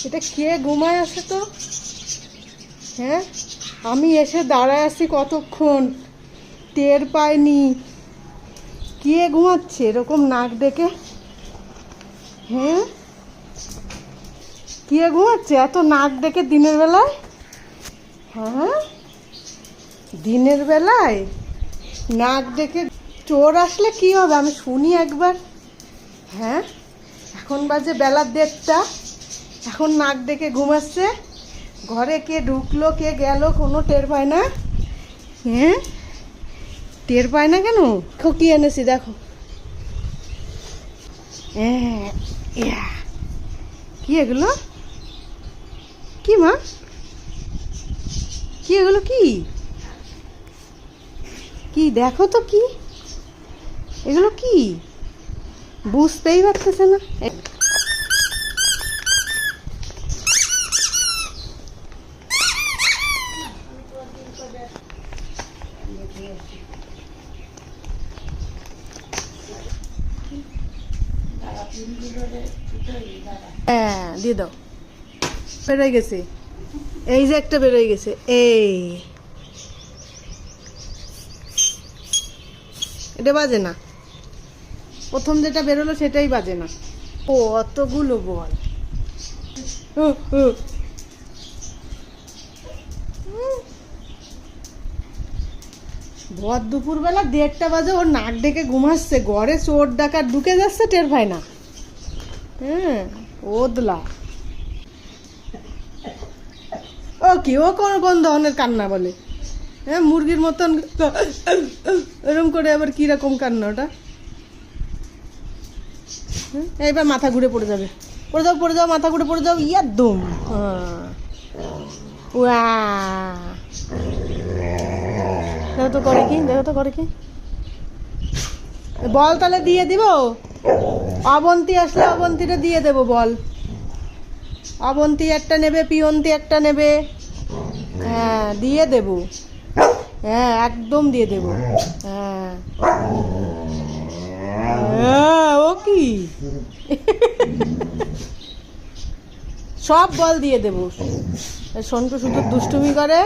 এটা কে ঘুমায় আছে তো? হ্যাঁ, আমি এসে দাঁড়ায় আছি কতক্ষণ, টের পাইনি। কে ঘুমাচ্ছে এরকম নাক ডেকে? হ্যাঁ, কে ঘুমাচ্ছে এত নাক ডেকে দিনের বেলায়? হ্যাঁ, দিনের বেলায় নাক ডেকে চোর আসলে কি হবে আমি শুনি একবার। হ্যাঁ, এখন বাজে বেলা 1:30, এখন নাক ডেকে ঘুমাচ্ছে। ঘরে কে ঢুকলো কে গেল কোনো টের পায় না। হ্যাঁ, টের পায় না কেন? দেখো কি এনেছি, দেখো। হ্যাঁ, কি এগুলো? কি মা, কি এগুলো? কি কি দেখো তো, কি এগুলো? কি বুঝতেই পারতেছে না। হ্যাঁ, দিয়ে দাও। বেরোয় গেছে, এই যে একটা বেরোয় গেছে। এই এটা বাজে না, প্রথম যেটা বেরোলো সেটাই বাজে না। ও অতগুলো বল। ভর দুপুরবেলা 1:30 বাজে ওর নাক ডেকে ঘুমাচ্ছে, ঘরে চোর ডাকাত ঢুকে যাচ্ছে টের পায় না। হ্যাঁ, ওদলা। ও কি, ও কোন ধরনের কান্না বলে? হ্যাঁ, মুরগির মতন এরকম করে, আবার কিরকম কান্না ওটা? এইবার মাথা ঘুরে পড়ে যাবে। পড়ে যাও মাথা ঘুরে পড়ে যাও। ইয়াদুম। দেখো তো করে কি, দেখো তো করে কি। বল তাহলে দিয়ে দিব। অবন্তী আসলে অবন্তীটা দিয়ে দেবো বল। অবন্তী একটা নেবে, পিয়ন্তী একটা নেবে। হ্যাঁ, দিয়ে দেব। হ্যাঁ, একদম দিয়ে দেব। হ্যাঁ, ও কি সব বল দিয়ে দেব। সন্টু শুধু দুষ্টুমি করে।